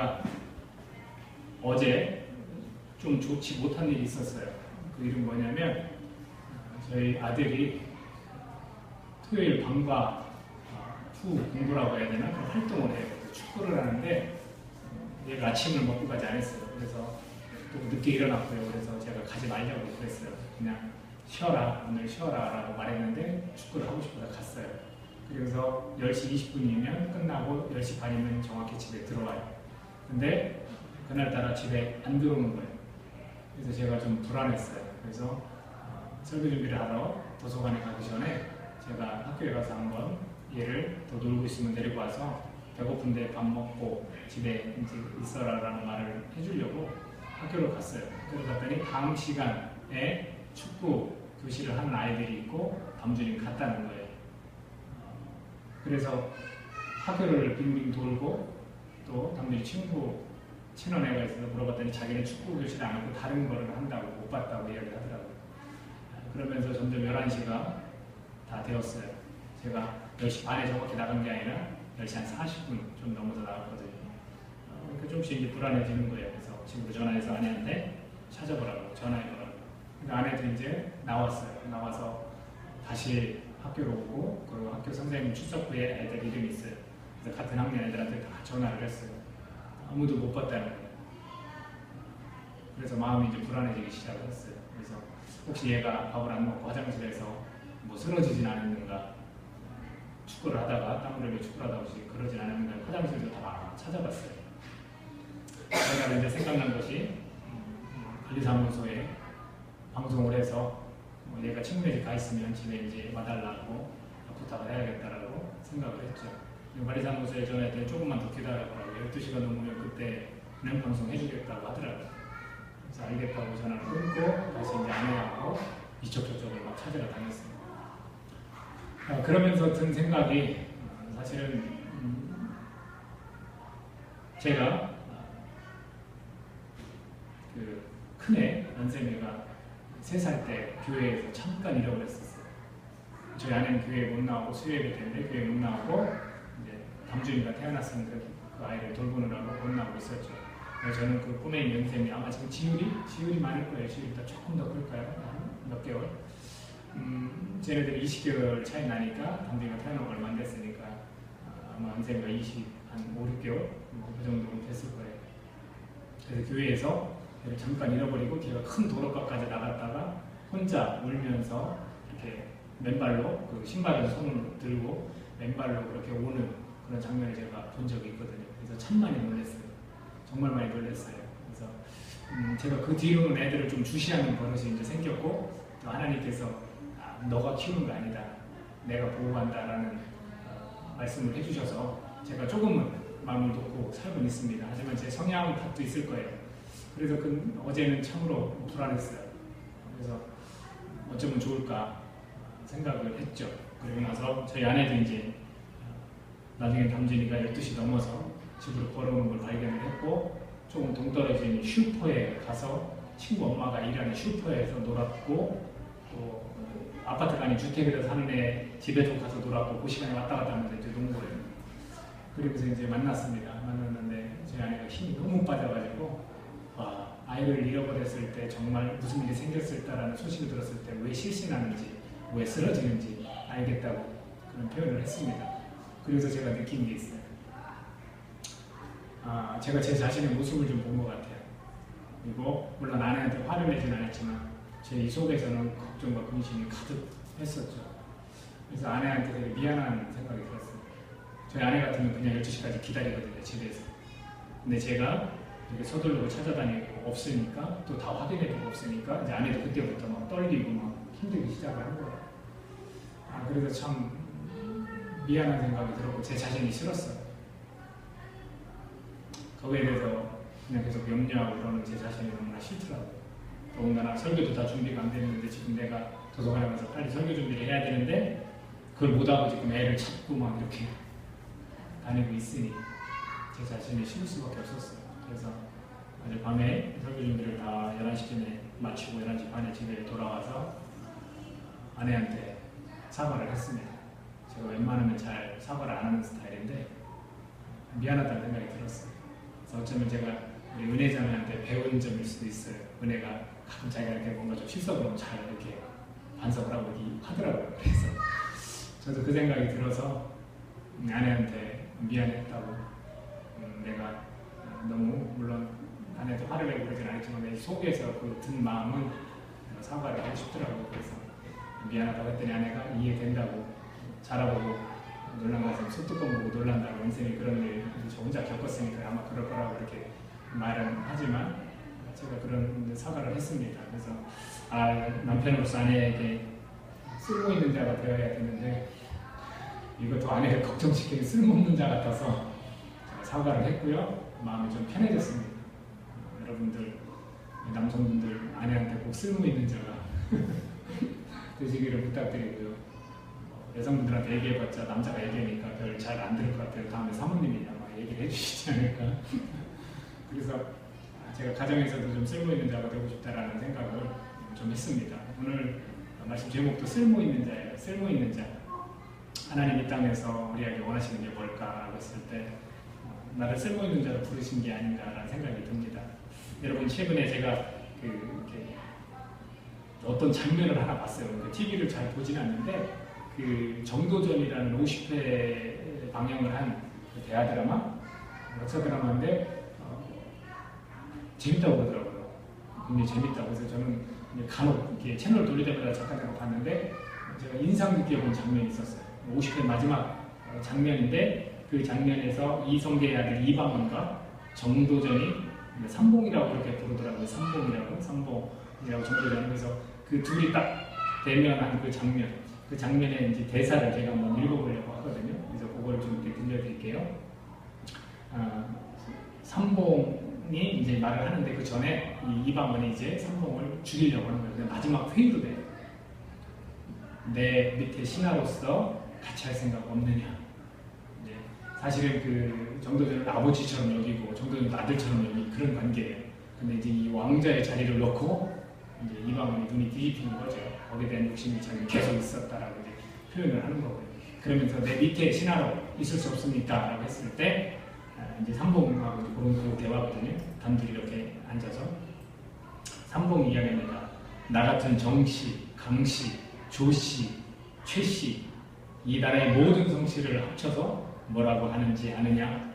제가 어제 좀 좋지 못한 일이 있었어요. 그 일은 뭐냐면 저희 아들이 토요일 방과 후 공부라고 해야 되나? 그런 활동을 해요. 축구를 하는데 얘가 아침을 먹고까지 안 했어요. 그래서 또 늦게 일어났고요. 그래서 제가 가지 말려고 그랬어요. 그냥 쉬어라, 오늘 쉬어라 라고 말했는데 축구를 하고 싶어서 갔어요. 그래서 10시 20분이면 끝나고 10시 반이면 정확히 집에 들어와요. 근데 그날따라 집에 안 들어오는 거예요. 그래서 제가 좀 불안했어요. 그래서 설교 준비를 하러 도서관에 가기 전에 제가 학교에 가서 한번 얘를 더 놀고 있으면 데리고 와서 배고픈데 밥 먹고 집에 이제 있어라라는 말을 해주려고 학교를 갔어요. 그러고 갔더니 다음 시간에 축구 교실을 하는 아이들이 있고 담주님 갔다는 거예요. 그래서 학교를 빙빙 돌고 또 담주님 친한 애가 있어서 물어봤더니 자기는 축구 교실 안 하고 다른 거를 한다고 못 봤다고 이야기를 하더라고요. 그러면서 점점 11시가 다 되었어요. 제가 10시 반에 정확히 나간 게 아니라 10시 한 40분 좀 넘어서 나갔거든요. 그러니까 좀씩 이제 불안해지는 거예요. 그래서 집으로 전화해서 아내한테 찾아보라고 전화해보라고. 그러니까 아내도 이제 나왔어요. 나와서 다시 학교로 오고 그리고 학교 선생님 출석부에 애들 이름이 있어요. 그래서 같은 학년 애들한테 다 전화를 했어요. 아무도 못 봤다는 거예요. 그래서 마음이 이제 불안해지기 시작을 했어요. 그래서 혹시 얘가 밥을 안 먹고 화장실에서 뭐 쓰러지진 않았는가, 축구를 하다가 땀 흘리며 축구를 하다 혹시 그러진 않았는가 화장실도 다 찾아봤어요. 제가 이제 생각난 것이 관리사무소에 방송을 해서 얘가 친구네 집 가 있으면 집에 이제 와달라고 부탁을 해야겠다라고 생각을 했죠. 관리사무소에 전화했더니 조금만 더 기다려보라고 12시가 넘으면 그때는 방송해주겠다고 하더라고요. 그래서 알겠다고 전화를 끊고 다시 이제 아내하고 이쪽저쪽을 막 찾으러 다녔어요. 그러면서 든 생각이 사실은 제가 그 큰애 연세매가 3살 때 교회에서 잠깐 잃어버렸었어요. 저희 아내는 교회에 못 나오고 수요예배 때문에 교회에 못 나오고 이제 담주인이가 태어났으니까 그 아이를 돌보느라고 못 나오고 있었죠. 그래서 저는 그 꼬맹이 연세매 아마 지금 지율이 많을 거예요. 지율이 조금 더 클까요? 몇 개월? 쟤네들이 20개월 차이 나니까 담주인이가 태어나고 얼마 안 됐으니까 아마 연세매가 한 5, 6개월? 그 정도 됐을 거예요. 그래서 교회에서 걔를 잠깐 잃어버리고 걔가 큰 도로가까지 나갔다가 혼자 울면서 이렇게 맨발로 그 신발에서 손을 들고 맨발로 그렇게 오는 그런 장면을 제가 본 적이 있거든요. 그래서 참 많이 놀랐어요. 정말 많이 놀랐어요. 그래서 제가 그 뒤로는 애들을 좀 주시하는 버릇이 이제 생겼고 또 하나님께서 너가 키우는 거 아니다. 내가 보호한다라는 말씀을 해주셔서 제가 조금은 마음을 놓고 살고 있습니다. 하지만 제 성향 탓도 있을 거예요. 그래서 어제는 참으로 불안했어요. 그래서 어쩌면 좋을까 생각을 했죠. 그리고 나서 저희 아내도 이제 나중에 담준이가 12시 넘어서 집으로 걸어오는 걸 발견을 했고 조금 동떨어진 슈퍼에 가서 친구 엄마가 일하는 슈퍼에서 놀았고 또 아파트가 아닌 주택에서 사는 애 집에도 가서 놀았고 그 시간에 왔다 갔다 하면서 이제 논 거예요. 그리고서 이제 만났습니다. 만났는데 저희 아내가 힘이 너무 빠져가지고 아이를 잃어버렸을 때 정말 무슨 일이 생겼을까라는 소식을 들었을 때 왜 실신하는지 왜 쓰러지는지 알겠다고 그런 표현을 했습니다. 그래서 제가 느낀 게 있어요. 제가 제 자신의 모습을 좀 본 것 같아요. 그리고 물론 아내한테 화를 내진 않았지만 제 이 속에서는 걱정과 근심이 가득했었죠. 그래서 아내한테 되게 미안한 생각이 들었어요. 저희 아내 같으면 그냥 12시까지 기다리거든요, 집에서. 근데 제가 이렇게 서둘러 찾아다니고 없으니까 또 다 확인해보고 없으니까 이제 아내도 그때부터 막 떨리고 막 힘들기 시작을 한 거예요. 그래서 참 미안한 생각이 들었고 제 자신이 싫었어요. 거기에 대해서 그냥 계속 염려하고 그러는 제 자신이 너무나 싫더라고요. 더군다나 설교도 다 준비가 안 됐는데 지금 내가 도서관에 가서 빨리 설교 준비를 해야 되는데 그걸 못하고 지금 애를 찾고 막 이렇게 다니고 있으니 제 자신이 싫을 수밖에 없었어요. 그래서 어제 밤에 설교 준비를 다 11시쯤에 마치고 11시 반에 집에 돌아와서 아내한테 사과를 했습니다. 제가 웬만하면 잘 사과를 안 하는 스타일인데 미안하다는 생각이 들었어요. 그래서 어쩌면 제가 우리 은혜자매한테 배운 점일 수도 있어요. 은혜가 가끔 자기가 이렇게 뭔가 좀 실수하면 잘 이렇게 반성을 하고 하더라고요. 그래서 저도 그 생각이 들어서 아내한테 미안했다고, 내가 너무 물론 아내도 화를 내고 그러진 않았지만 내 속에서 그 든 마음은 사과를 하고 싶더라고요. 그래서 미안하다고 했더니 아내가 이해된다고, 자라보고 놀란 것은 소뚜껑 보고 놀란다고, 인생에 그런 일 저 혼자 겪었으니까 아마 그럴 거라고 이렇게 말은 하지만 제가 그런 사과를 했습니다. 그래서 남편으로서 아내에게 쓸모있는 자가 되어야 되는데 이것도 아내를 걱정시키는 쓸모없는 자 같아서 제가 사과를 했고요. 마음이 좀 편해졌습니다. 여러분들, 남성분들 아내한테 꼭 쓸모있는 자가 되시기를 부탁드리고요. 여성분들한테 얘기해봤자 남자가 얘기하니까 별 잘 안 들을 것 같아요. 다음에 사모님이 아마 얘기를 해주시지 않을까. 그래서 제가 가정에서도 좀 쓸모있는 자가 되고 싶다라는 생각을 좀 했습니다. 오늘 말씀 제목도 쓸모있는 자예요. 쓸모있는 자. 하나님 이 땅에서 우리에게 원하시는 게 뭘까라고 했을 때 나를 쓸모있는 자로 부르신 게 아닌가라는 생각이 듭니다. 여러분, 최근에 제가 이렇게 어떤 장면을 하나 봤어요. TV를 잘 보지는 않는데 정도전이라는 50회 방영을 한 대하 드라마, 역사 드라마인데 재밌다고 그러더라고요. 굉장히 재밌다고. 그래서 저는 간혹 이렇게 채널 돌릴 때마다 잠깐 봤는데 제가 인상 깊게 본 장면이 있었어요. 50회 마지막 장면인데 그 장면에서 이성계의 아들 이방원과 정도전이 삼봉이라고 그렇게 부르더라고요. 삼봉이라고 정도전이. 그래서 그 둘이 딱 대면한 그 장면의 이제 대사를 제가 한번 읽어보려고 하거든요. 그래서 그걸 좀 이렇게 들려드릴게요. 삼봉이 이제 말을 하는데 그 전에 이방원이 이제 삼봉을 죽이려고 하는 거예요. 근데 마지막 회의로 돼요. 내 밑에 신하로서 같이 할 생각 없느냐. 이제 사실은 그 정도전을 아버지처럼 여기고 정도전을 아들처럼 여기고 그런 관계예요. 근데 이제 이 왕자의 자리를 놓고 이제 이방원이 눈이 뒤집히는 거죠. 거기에 대한 욕심이 자기 계속 있었다라고 이제 표현을 하는 거고요. 그러면서 내 밑에 신하로 있을 수 없습니까? 라고 했을 때 이제 삼봉하고 그런 대화거든요. 단둘이 이렇게 앉아서 삼봉이 이야기합니다. 나 같은 정씨, 강씨, 조씨, 최씨 이 나라의 모든 성씨를 합쳐서 뭐라고 하는지 아느냐?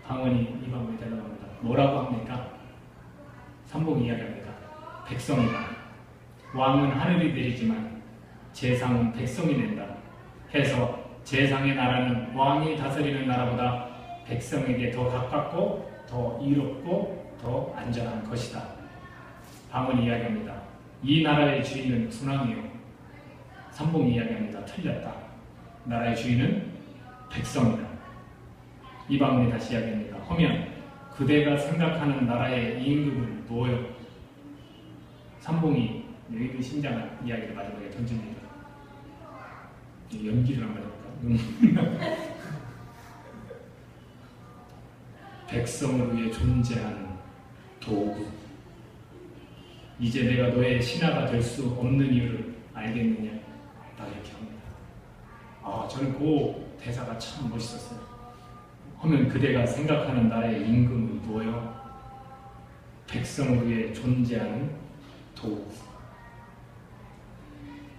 방언이 이방원이 대답합니다. 뭐라고 합니까? 삼봉이 이야기합니다. 백성이다. 왕은 하늘이 내리지만 재상은 백성이 낸다. 해서 재상의 나라는 왕이 다스리는 나라보다 백성에게 더 가깝고 더 이롭고 더 안전한 것이다. 방언이 이야기합니다. 이 나라의 주인은 군왕이요. 삼봉이 이야기합니다. 틀렸다. 나라의 주인은 백성이다. 이방원이 다시 이야기합니다. 허면 그대가 생각하는 나라의 임금은 뭐요? 삼봉이 의미심장한 이야기를 마지막에 던집니다. 연기를 한번 해볼까? 백성을 위해 존재하는 도구. 이제 내가 너의 신하가 될 수 없는 이유를 알겠느냐? 딱 이렇게 합니다. 저는 그 대사가 참 멋있었어요. 하면 그대가 생각하는 나라의 임금은 뭐요? 백성을 위해 존재하는 도구.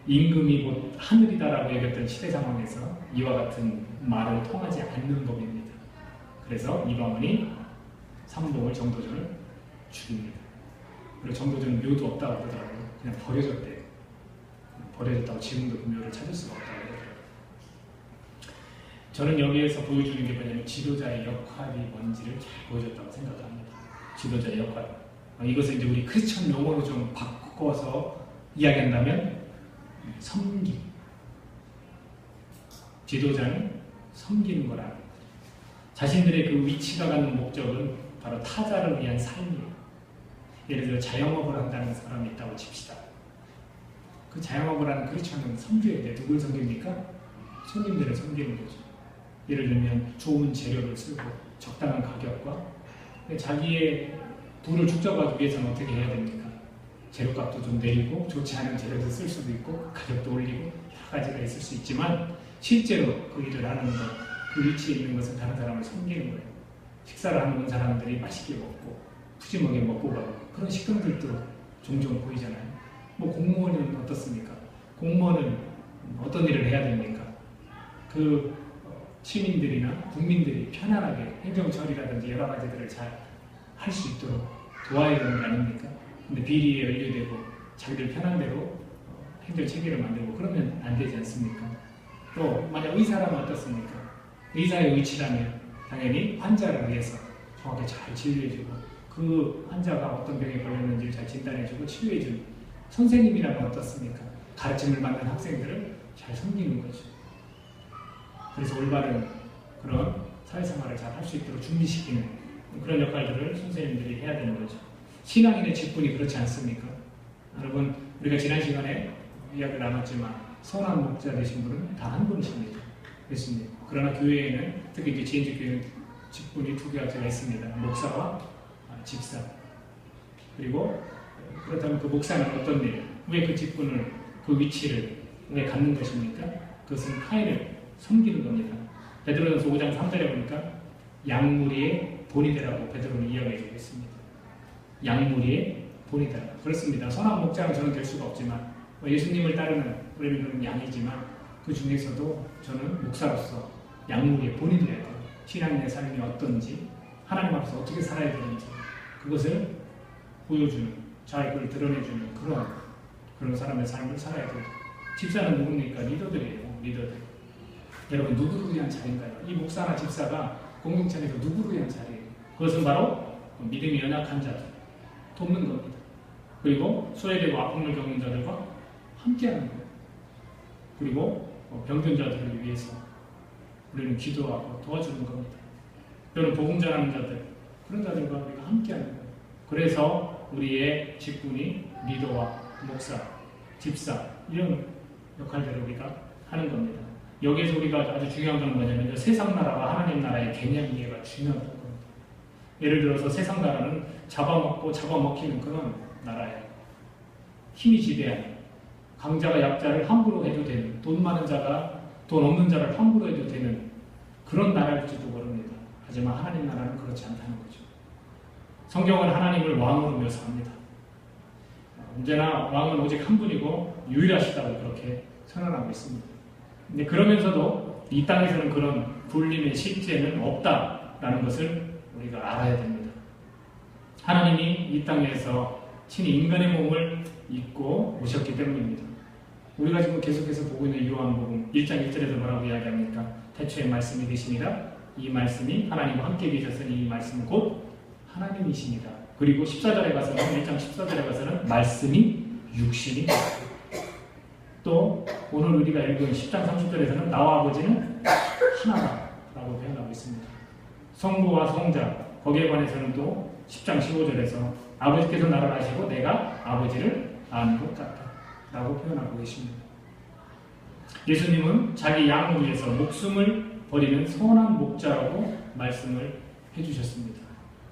임금이 곧 하늘이다라고 얘기했던 시대 상황에서 이와 같은 말을 통하지 않는 법입니다. 그래서 이방원이 삼봉을 정도전을 죽입니다. 그리고 정도전은 묘도 없다고 그러더라고요. 그냥 버려졌대요. 버려졌다고 지금도 그 묘를 찾을 수가 없다고 그러더라고요. 저는 여기에서 보여주는 게 뭐냐면 지도자의 역할이 뭔지를 잘 보여줬다고 생각합니다. 지도자의 역할. 이것을 이제 우리 크리스천 용어로 좀 바꿔서 이야기한다면 섬김. 지도자는 섬기는 거라. 자신들의 그 위치가 갖는 목적은 바로 타자를 위한 삶이에요. 예를 들어 자영업을 한다는 사람이 있다고 칩시다. 그 자영업을 하는 크리스천은 섬겨야 돼. 누굴 섬깁니까? 손님들을 섬기는 거죠. 예를 들면 좋은 재료를 쓰고 적당한 가격과 자기의 부를 축적하기 위해서는 어떻게 해야 됩니까? 재료값도 좀 내리고 좋지 않은 재료도 쓸 수도 있고 가격도 올리고 여러 가지가 있을 수 있지만 실제로 그 일을 하는 것, 그 위치에 있는 것은 다른 사람을 섬기는 거예요. 식사를 하는 사람들이 맛있게 먹고 푸짐하게 먹고 가고 그런 식당들도 종종 보이잖아요. 뭐 공무원은 어떻습니까? 공무원은 어떤 일을 해야 됩니까? 그 시민들이나 국민들이 편안하게 행정 처리라든지 여러 가지들을 잘 할 수 있도록 도와야 되는 게 아닙니까? 근데 비리에 연루되고 자기들 편한 대로 행정 체계를 만들고 그러면 안 되지 않습니까? 또 만약 의사라면 어떻습니까? 의사의 위치라면 당연히 환자를 위해서 정확히 잘 진료해주고 그 환자가 어떤 병에 걸렸는지를 잘 진단해주고 치료해주는 선생님이라면 어떻습니까? 가르침을 받는 학생들을 잘 섬기는 거죠. 그래서 올바른 그런 사회생활을 잘 할 수 있도록 준비시키는 그런 역할들을 선생님들이 해야 되는 거죠. 신앙인의 직분이 그렇지 않습니까? 여러분, 우리가 지난 시간에 이야기를 나눴지만 선한 목자 되신 분은 단 한 분이십니다. 예수님. 그러나 교회에는 특히 이제 지인지 교회는 직분이 두 가지가 있습니다. 목사와 집사. 그리고 그렇다면 그 목사는 어떤 일, 왜 그 직분을, 그 위치를 왜 갖는 것입니까? 그것은 타인을 섬기는 겁니다. 베드로전서 5장 3절에 보니까 양무리의 본이 되라고 베드로는 이야기해 주고 있습니다. 양무리의 본이 되라. 그렇습니다. 선한 목자는 저는 될 수가 없지만 예수님을 따르는 우리는 양이지만 그 중에서도 저는 목사로서 양무리의 본이 되어야 돼요. 신앙인의 삶이 어떤지 하나님 앞에서 어떻게 살아야 되는지 그것을 보여주는, 잘 그걸 드러내주는 그런 사람의 삶을 살아야 돼요. 집사는 누굽니까? 리더들이에요. 리더들. 여러분 누구를 위한 자리인가요? 이 목사나 집사가 공동체 안에서 누구를 위한 자리예요? 그것은 바로 믿음이 연약한 자들 돕는 겁니다. 그리고 소외되고 아픔을 겪는 자들과 함께하는 거예요. 그리고 병든 자들을 위해서 우리는 기도하고 도와주는 겁니다. 또는 복음 전하는 자들, 그런 자들과 우리가 함께하는 거예요. 그래서 우리의 직분이 리더와 목사, 집사 이런 역할들을 우리가 하는 겁니다. 여기에서 우리가 아주 중요한 건 뭐냐면 세상 나라와 하나님 나라의 개념 이해가 중요하다는 겁니다. 예를 들어서 세상 나라는 잡아먹고 잡아먹히는 그런 나라예요. 힘이 지배하는, 강자가 약자를 함부로 해도 되는, 돈 많은 자가 돈 없는 자를 함부로 해도 되는 그런 나라일지도 모릅니다. 하지만 하나님 나라는 그렇지 않다는 거죠. 성경은 하나님을 왕으로 묘사합니다. 언제나 왕은 오직 한 분이고 유일하시다고 그렇게 선언하고 있습니다. 근데 그러면서도 이 땅에서는 그런 불림의 실제는 없다라는 것을 우리가 알아야 됩니다. 하나님이 이 땅에서 친히 인간의 몸을 입고 오셨기 때문입니다. 우리가 지금 계속해서 보고 있는 요한복음 1장 1절에서 뭐라고 이야기합니까? 태초에 말씀이 되시니라. 이 말씀이 하나님과 함께 계셨으니 이 말씀은 곧 하나님이십니다. 그리고 14절에 가서는 1장 14절에 가서는 말씀이 육신이 되었다. 또 오늘 우리가 읽은 10장 30절에서는 나와 아버지는 하나다라고 표현하고 있습니다. 성부와 성자 거기에 관해서는 또 10장 15절에서 아버지께서 나를 아시고 내가 아버지를 아는 것 같다라고 표현하고 계십니다. 예수님은 자기 양을 위해서 목숨을 버리는 선한 목자라고 말씀을 해주셨습니다.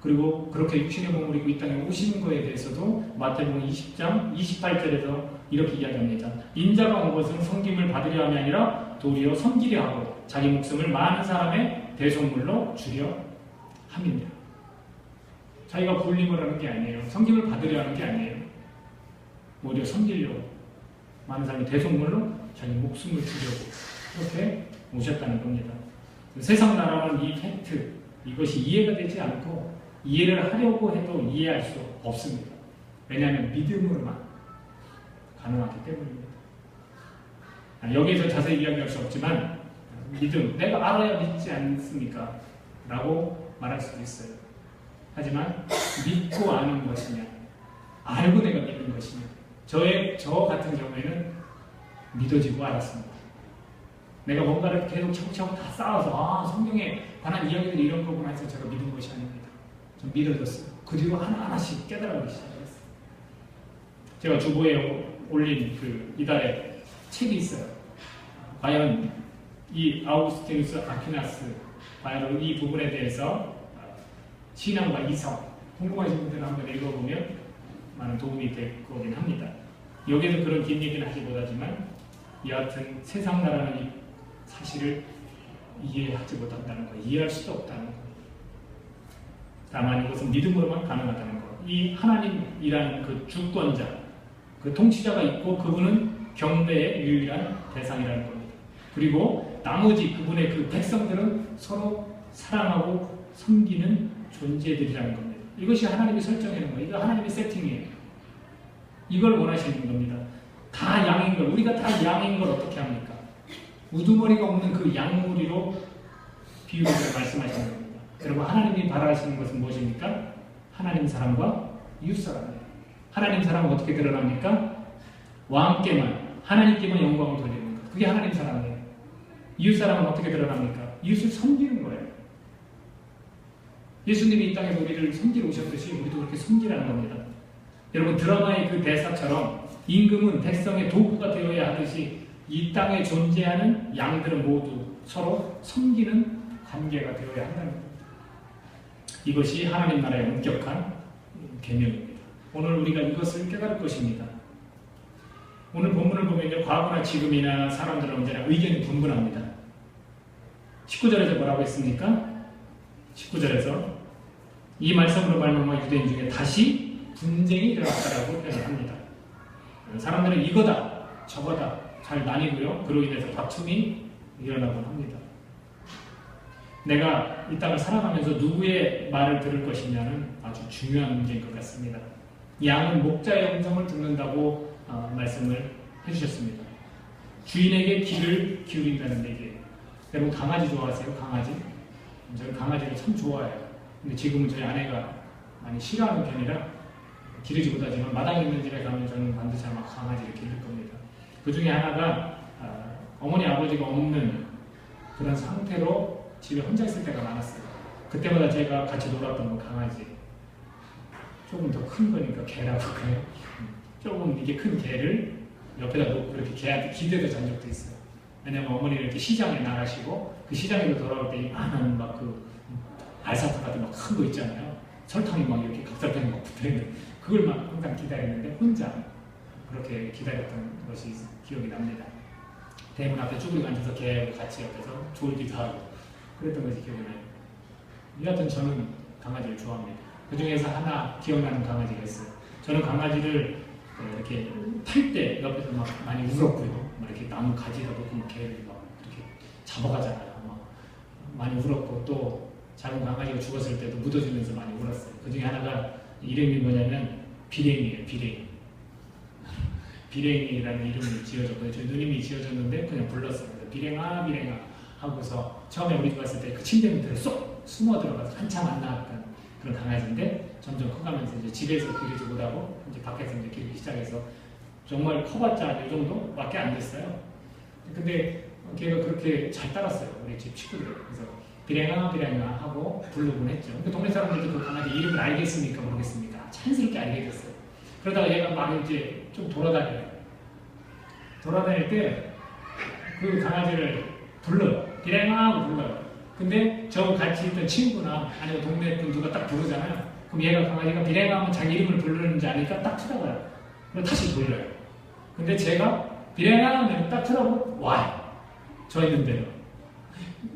그리고 그렇게 육신의 몸을 입고 이 땅에 오시는 것에 대해서도 마태복음 20장 28절에서 이렇게 이야기합니다. 인자가 온 것은 섬김을 받으려 함이 아니라 도리어 섬기려 하고 자기 목숨을 많은 사람의 대속물로 주려 함입니다. 자기가 불림을 하는 게 아니에요. 섬김을 받으려 하는 게 아니에요. 오히려 섬기려고 많은 사람이 대속물로 자기 목숨을 주려고 그렇게 오셨다는 겁니다. 세상 나라는 이 팩트, 이것이 이해가 되지 않고 이해를 하려고 해도 이해할 수 없습니다. 왜냐하면 믿음으로만 가능하기 때문입니다. 여기에서 자세히 이야기할 수 없지만 믿음, 내가 알아야 믿지 않습니까? 라고 말할 수도 있어요. 하지만 믿고 아는 것이냐, 알고 내가 믿는 것이냐, 저 같은 경우에는 믿어지고 알았습니다. 내가 뭔가를 계속 차곡차곡 다 쌓아서 성경에 관한 이야기들이 이런 거구나 해서 제가 믿은 것이 아닙니다. 좀 믿어졌어요. 그 뒤로 하나하나씩 깨달아가기 시작했어요. 제가 주보에 올린 이달에 책이 있어요. 과연 이 아우구스티누스 아퀴나스 과연 이 부분에 대해서 신앙과 이성 궁금하신 분들은 한번 읽어보면 많은 도움이 될 거긴 합니다. 여기서 그런 긴 얘기는 하지 못하지만 여하튼 세상 나라는 이 사실을 이해하지 못한다는 거, 이해할 수도 없다는 거. 다만 이것은 믿음으로만 가능하다는 것. 이 하나님이라는 그 주권자, 그 통치자가 있고 그분은 경배의 유일한 대상이라는 겁니다. 그리고 나머지 그분의 그 백성들은 서로 사랑하고 섬기는 존재들이라는 겁니다. 이것이 하나님이 설정해놓은 거예요. 이거 하나님의 세팅이에요. 이걸 원하시는 겁니다. 다 양인 걸, 우리가 다 양인 걸 어떻게 합니까? 우두머리가 없는 그 양무리로 비유해서 말씀하시는 겁니다. 여러분, 하나님이 바라시는 것은 무엇입니까? 하나님 사랑과 이웃 사랑이에요. 하나님 사랑은 어떻게 드러납니까? 왕께만, 하나님께만 영광을 돌리는 것. 그게 하나님 사랑이에요. 이웃 사랑은 어떻게 드러납니까? 이웃을 섬기는 거예요. 예수님이 이 땅에서 우리를 섬기러 오셨듯이 우리도 그렇게 섬기라는 겁니다. 여러분, 드라마의 그 대사처럼 임금은 백성의 도구가 되어야 하듯이 이 땅에 존재하는 양들은 모두 서로 섬기는 관계가 되어야 한다는 겁니다. 이것이 하나님 나라의 엄격한 계명입니다. 오늘 우리가 이것을 깨달을 것입니다. 오늘 본문을 보면요, 과거나 지금이나 사람들은 언제나 의견이 분분합니다. 19절에서 뭐라고 했습니까? 19절에서 이 말씀으로 말미암아 유대인 중에 다시 분쟁이 일어났다라고 표현을 합니다. 사람들은 이거다 저거다 잘 나뉘고요, 그로 인해서 다툼이 일어나곤 합니다. 내가 이 땅을 살아가면서 누구의 말을 들을 것이냐는 아주 중요한 문제인 것 같습니다. 양은 목자의 음성을 듣는다고 말씀을 해주셨습니다. 주인에게 귀를 기울인다는 얘기예요. 여러분, 강아지 좋아하세요? 강아지? 저는 강아지를 참 좋아해요. 근데 지금은 저희 아내가 많이 싫어하는 편이라 기르지 못하지만 마당에 있는 집에 가면 저는 반드시 아마 강아지를 기를 겁니다. 그 중에 하나가 어머니 아버지가 없는 그런 상태로 집에 혼자 있을 때가 많았어요. 그때마다 제가 같이 놀았던 건 강아지. 조금 더 큰 거니까 개라고 그래요. 조금 이게 큰 개를 옆에다 놓고 그렇게 개한테 기대도 잔 적도 있어요. 왜냐면 어머니는 이렇게 시장에 나가시고 그 시장에서 돌아올 때 이만한 막 그 알사탕 같은 막 큰 거 있잖아요. 설탕이 막 이렇게 각설탕이 막 붙어있는 그걸 막 항상 기다리는데 혼자 그렇게 기다렸던 것이 기억이 납니다. 대문 앞에 쭈그리고 앉아서 개하고 같이 옆에서 졸기도 하고 그랬던 것이 기억이 나요. 여하튼 저는 강아지를 좋아합니다. 그 중에서 하나 기억나는 강아지가 있어요. 저는 강아지를 이렇게 탈 때 옆에서 막 많이 울었고요. 막 이렇게 나무 가지에다 놓고 막 개를 막 이렇게 잡아가잖아요. 막 많이 울었고 또 작은 강아지가 죽었을 때도 묻어주면서 많이 울었어요. 그 중에 하나가 이름이 뭐냐면 비랭이에요. 비랭이. 비랭이라는 이름을 지어줬거든요. 저희 누님이 지어줬는데 그냥 불렀어요. 비랭아 비랭아 하고서 처음에 우리 집 갔을 때 그 침대 밑으로 쏙 숨어 들어가서 한참 안 나왔던 그런 강아지인데 점점 커가면서 이제 집에서 기르지 못하고 이제 밖에서 이제 기르기 시작해서 정말 커봤자 이 정도밖에 안 됐어요. 근데 걔가 그렇게 잘 따랐어요. 우리 집 친구들. 그래서 비랭아 비랭아 하고 부르곤 했죠. 근데 동네 사람들도 그 강아지 이름을 알겠습니까 모르겠습니까? 자연스럽게 알게 됐어요. 그러다가 얘가 막 이제 좀 돌아다녀요. 돌아다닐 때 그 강아지를 불러요. 비랭아 하고 불러요. 근데 저 같이 있던 친구나 아니면 동네 분 누가 딱 부르잖아요. 그럼 얘가 강아지가 비랭아 하면 자기 이름을 부르는지 아니까 딱 쳐다봐요. 그럼 다시 돌려요. 근데 제가 비랭아 하면 딱 쳐다보고 와요. 저 있는 대로.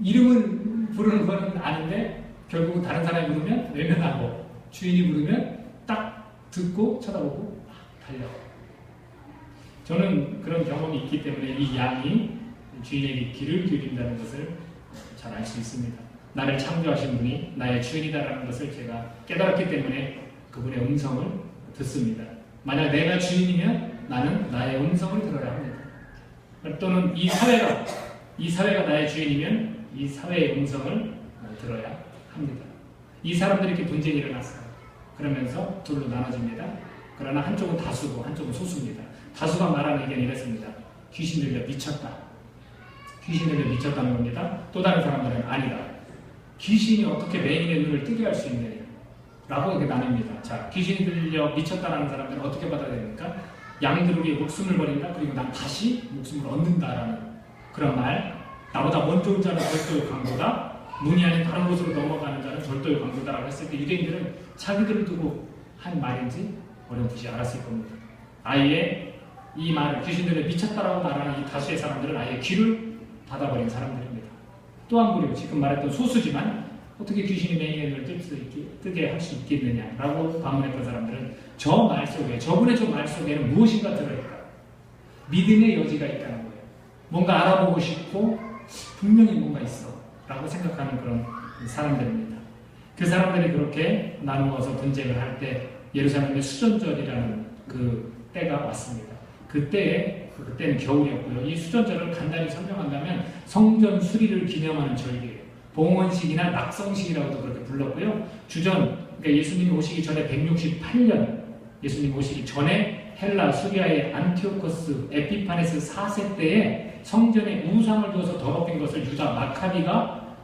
이름은 부르는 거는 아는데 결국은 다른 사람이 부르면 외면하고 주인이 부르면 딱 듣고 쳐다보고 막 달려요. 저는 그런 경험이 있기 때문에 이 양이 주인에게 귀를 기울인다는 것을 잘 알 수 있습니다. 나를 창조하신 분이 나의 주인이다라는 것을 제가 깨달았기 때문에 그분의 음성을 듣습니다. 만약 내가 주인이면 나는 나의 음성을 들어야 합니다. 또는 이 사회가 나의 주인이면 이 사회의 음성을 들어야 합니다. 이 사람들이 이렇게 분쟁이 일어났어요. 그러면서 둘로 나눠집니다. 그러나 한쪽은 다수고 한쪽은 소수입니다. 다수가 말하는 의견이 이랬습니다. 귀신 들려 미쳤다. 귀신 들려 미쳤다는 겁니다. 또 다른 사람들은 아니다. 귀신이 어떻게 맹인의 눈을 뜨게 할 수 있느냐 라고 이렇게 나뉩니다. 자, 귀신이 들려 미쳤다라는 사람들은 어떻게 받아들입니까? 양들을 위해 목숨을 버린다. 그리고 난 다시 목숨을 얻는다라는 그런 말. 나보다 먼저 온 자는 절도의 강도다. 문이 아닌 다른 곳으로 넘어가는 자는 절도의 강도다라고 했을 때 유대인들은 자기들을 두고 한 말인지 어렴풋이 알았을 겁니다. 아예 이 말을 귀신들에 미쳤다라고 말하는 이 다수의 사람들은 아예 귀를 닫아버린 사람들입니다. 또 한 부류, 지금 말했던 소수지만 어떻게 귀신이 매니언을 뜨게 할 수 있겠느냐라고 반문했던 사람들은 저 말 속에, 저분의 저 말 속에는 무엇인가 들어있다. 믿음의 여지가 있다는 거예요. 뭔가 알아보고 싶고 분명히 뭔가 있어 라고 생각하는 그런 사람들입니다. 그 사람들이 그렇게 나누어서 분쟁을 할 때 예루살렘의 수전절이라는 그 때가 왔습니다. 그때는 겨울이었고요. 이 수전절을 간단히 설명한다면 성전 수리를 기념하는 절기예요. 봉헌식이나 낙성식이라고도 그렇게 불렀고요. 그러니까 예수님이 오시기 전에 168년, 예수님 오시기 전에 헬라 수리아의 안티오코스 에피파네스 4세 때에 성전에 우상을 두어서 더럽힌 것을 유다 마카비가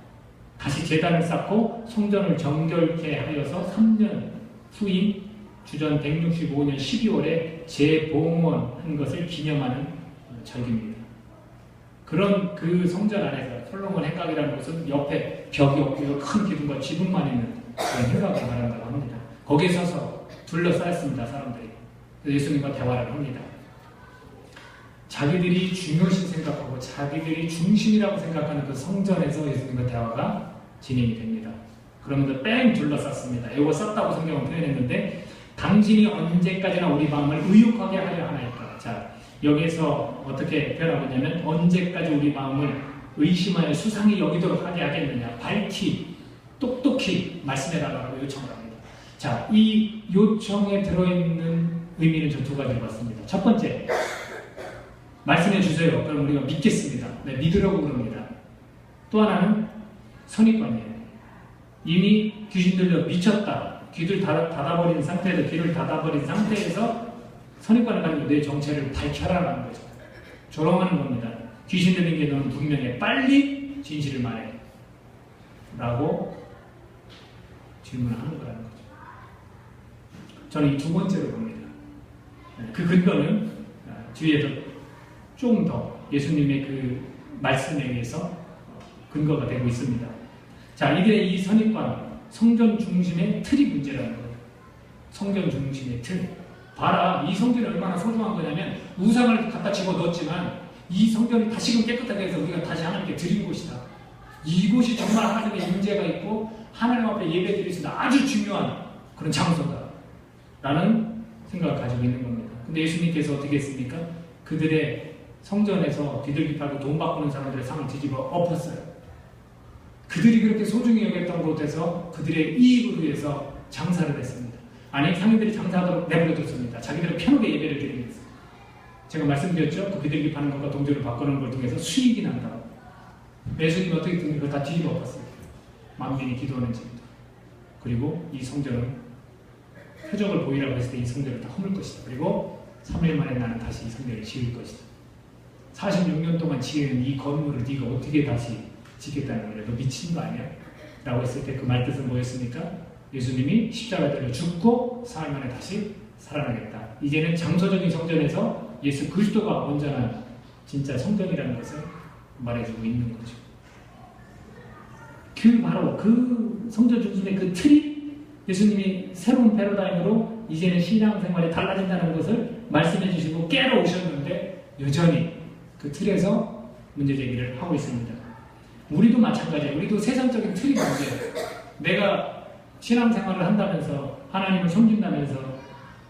다시 제단을 쌓고 성전을 정결케 하여서 3년 후인 주전 165년 12월에 재봉헌한 것을 기념하는 절기입니다. 그런 그 성전 안에서 솔로몬 행각이라는 곳은 옆에 벽이 없고요. 큰 기둥과 지붕만 있는 그런 행각을 말한다고 합니다. 거기에 서서 둘러싸였습니다. 사람들이. 예수님과 대화를 합니다. 자기들이 중요시 생각하고 자기들이 중심이라고 생각하는 그 성전에서 예수님과 대화가 진행이 됩니다. 그러면서 뺑 둘러쌌습니다. 이거 썼다고 성경은 표현했는데 당신이 언제까지나 우리 마음을 의욕하게 하려 하나이까. 자, 여기에서 어떻게 표현하고 있냐면 언제까지 우리 마음을 의심하여 수상히 여기도록 하게 하겠느냐. 밝히 똑똑히 말씀해달라고 요청을 합니다. 자, 이 요청에 들어있는 의미는 저 두 가지를 봤습니다. 첫 번째, 말씀해 주세요. 그럼 우리가 믿겠습니다. 네, 믿으라고 그럽니다. 또 하나는 선입관이에요. 이미 귀신 들려 미쳤다. 귀를 닫아버린 상태에서 귀를 닫아버린 상태에서 선입관을 가지고 내 정체를 밝혀라라는 거죠. 조롱하는 겁니다. 귀신 들린 게 너는 분명해. 빨리 진실을 말해. 라고 질문을 하는 거라는 거죠. 저는 이 두 번째로 봅니다. 그 근거는 뒤에서 좀 더 예수님의 그 말씀에 의해서 근거가 되고 있습니다. 자, 이게 이 선입관, 성전 중심의 틀이 문제라는 거예요. 성전 중심의 틀. 봐라, 이 성전이 얼마나 소중한 거냐면 우상을 갖다 집어넣었지만 이 성전이 다시금 깨끗하게 해서 우리가 다시 하나님께 드린 곳이다. 이곳이 정말 하나님의 임재가 있고 하나님 앞에 예배드릴 수 있는 아주 중요한 그런 장소다. 라는 생각을 가지고 있는 겁니다. 근데 예수님께서 어떻게 했습니까? 그들의 성전에서 비둘기 팔고 돈 바꾸는 사람들의 상을 뒤집어 엎었어요. 그들이 그렇게 소중히 여겼던 곳에서 그들의 이익을 위해서 장사를 했습니다. 아니, 상인들이 장사하도록 내버려뒀습니다. 자기들은 편하게 예배를 드리는 거예요. 제가 말씀드렸죠? 그 비둘기 파는 것과 동전을 바꾸는 걸 통해서 수익이 난다고. 예수님이 어떻게 했습니까? 그걸 다 뒤집어 엎었어요. 만민이 기도하는 집이다. 그리고 이 성전은 표적을 보이라고 했을 때 이 성전을 다 허물 것이다. 그리고 3일 만에 나는 다시 이 성전을 지을 것이다. 46년 동안 지은 이 건물을 네가 어떻게 다시 짓겠다는 거야? 너 미친 거 아니야? 라고 했을 때 그 말뜻은 뭐였습니까? 예수님이 십자가에 달려 죽고 사흘 만에 다시 살아나겠다. 이제는 장소적인 성전에서 예수 그리스도가 온전한 진짜 성전이라는 것을 말해주고 있는 거죠. 바로 그 성전 중심의 그 틀이 예수님이 새로운 패러다임으로 이제는 신앙생활이 달라진다는 것을 말씀해 주시고 깨러 오셨는데 여전히 그 틀에서 문제제기를 하고 있습니다. 우리도 마찬가지예요. 우리도 세상적인 틀이 문제예요. 내가 신앙생활을 한다면서 하나님을 섬긴다면서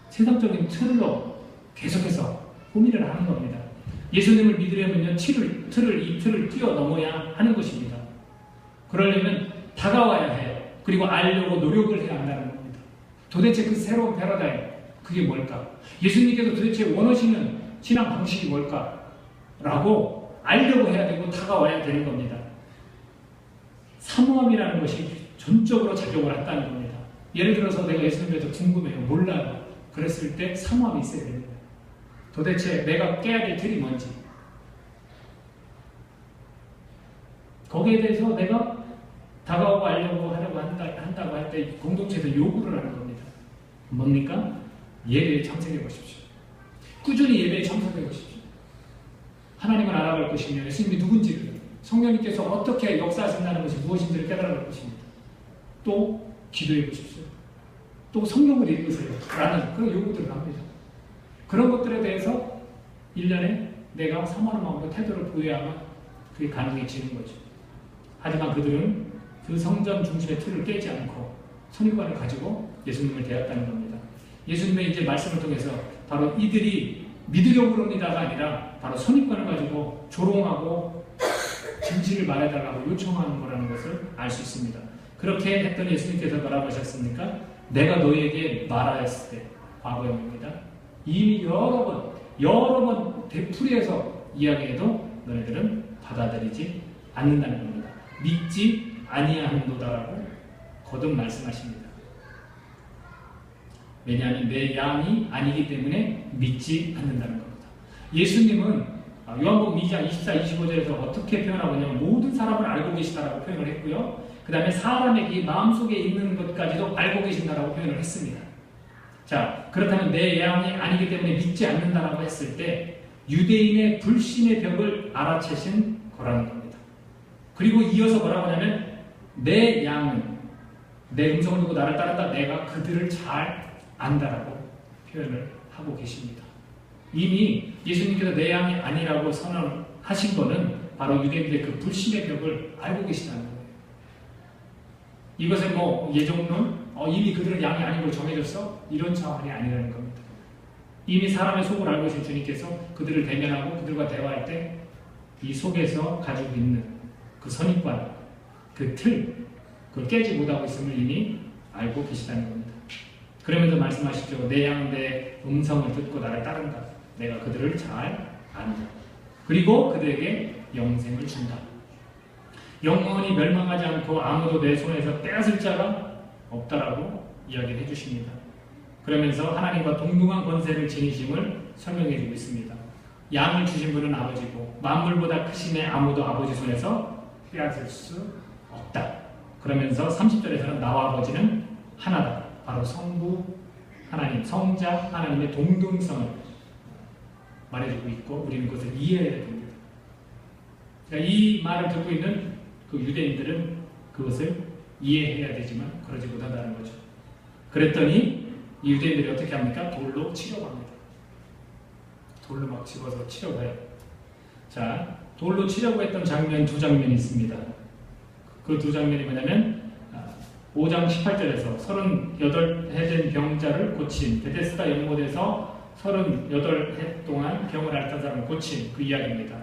세상적인 틀로 계속해서 고민을 하는 겁니다. 예수님을 믿으려면요, 이 틀을 뛰어넘어야 하는 것입니다. 그러려면 다가와야 해요. 그리고 알려고 노력을 해야 한다는 겁니다. 도대체 그 새로운 패러다임, 그게 뭘까? 예수님께서 도대체 원하시는 신앙 방식이 뭘까? 라고 알려고 해야 되고 다가와야 되는 겁니다. 사모함이라는 것이 전적으로 작용을 한다는 겁니다. 예를 들어서 내가 예수님에 대해서 궁금해요. 몰라요. 그랬을 때 사모함이 있어야 됩니다. 도대체 내가 깨야 될 틀이 뭔지. 거기에 대해서 내가 다가오고 하려고 한다고 할 때 공동체에서 요구를 하는 겁니다. 뭡니까? 예배에 참석해 보십시오. 꾸준히 예배에 참석해 보십시오. 하나님을 알아갈 것이며 예수님이 누군지를, 성령님께서 어떻게 역사하신다는 것이 무엇인지를 깨달아갈 것입니다. 또 기도해 보십시오. 또 성경을 읽으세요. 라는 그런 요구들을 합니다. 그런 것들에 대해서 1년에 내가 사모하는 마음으로 태도를 보여야만 그게 가능해지는 거죠. 하지만 그들은 그 성전 중심의 틀을 깨지 않고 선입관을 가지고 예수님을 대했다는 겁니다. 예수님의 이제 말씀을 통해서 바로 이들이 믿으려고 합니다가 아니라 바로 선입관을 가지고 조롱하고 진실을 말해달라고 요청하는 거라는 것을 알 수 있습니다. 그렇게 했더니 예수님께서 뭐라고 하셨습니까? 내가 너희에게 말하였을 때, 과거형입니다. 이미 여러 번 되풀이해서 이야기해도 너희들은 받아들이지 않는다는 겁니다. 믿지 아니하는도다라고 거듭 말씀하십니다. 왜냐하면 내 양이 아니기 때문에 믿지 않는다는 겁니다. 예수님은 요한복음 2장 24, 25절에서 어떻게 표현하고 있냐면 모든 사람을 알고 계시다라고 표현을 했고요. 그 다음에 사람에게 마음속에 있는 것까지도 알고 계신다라고 표현을 했습니다. 자, 그렇다면 내 양이 아니기 때문에 믿지 않는다라고 했을 때 유대인의 불신의 벽을 알아채신 거라는 겁니다. 그리고 이어서 뭐라고 하냐면 내 양은 내 음성을 듣고 나를 따른다. 내가 그들을 잘 안다라고 표현을 하고 계십니다. 이미 예수님께서 내 양이 아니라고 선언하신 거는 바로 유대인들의 그 불신의 벽을 알고 계시다는 거예요. 이것을 예정론, 이미 그들은 양이 아니고 정해졌어? 이런 차원이 아니라는 겁니다. 이미 사람의 속을 알고 계신 주님께서 그들을 대면하고 그들과 대화할 때 이 속에서 가지고 있는 그 선입관, 그 틀, 그걸 깨지 못하고 있음을 이미 알고 계시다는 겁니다. 그러면서 말씀하시죠. 내 양 내 음성을 듣고 나를 따른다. 내가 그들을 잘 안다. 그리고 그들에게 영생을 준다. 영원히 멸망하지 않고 아무도 내 손에서 빼앗을 자가 없다라고 이야기를 해주십니다. 그러면서 하나님과 동등한 권세를 지니심을 설명해주고 있습니다. 양을 주신 분은 아버지고 만물보다 크심에 아무도 아버지 손에서 빼앗을 수 없다. 그러면서 30절에서는 나와 아버지는 하나다. 바로 성부 하나님, 성자 하나님의 동등성을 말해주고 있고 우리는 그것을 이해해야 됩니다. 그러니까 이 말을 듣고 있는 그 유대인들은 그것을 이해해야 되지만 그러지 못한다는 거죠. 그랬더니 이 유대인들이 어떻게 합니까? 돌로 치려고 합니다. 돌로 막 집어서 치려고 해요. 자, 돌로 치려고 했던 장면 두 장면이 있습니다. 그 두 장면이 뭐냐면 5장 18절에서 38해 된 병자를 고친 베데스다 연못에서 38해 동안 병을 앓던 사람을 고친 그 이야기입니다.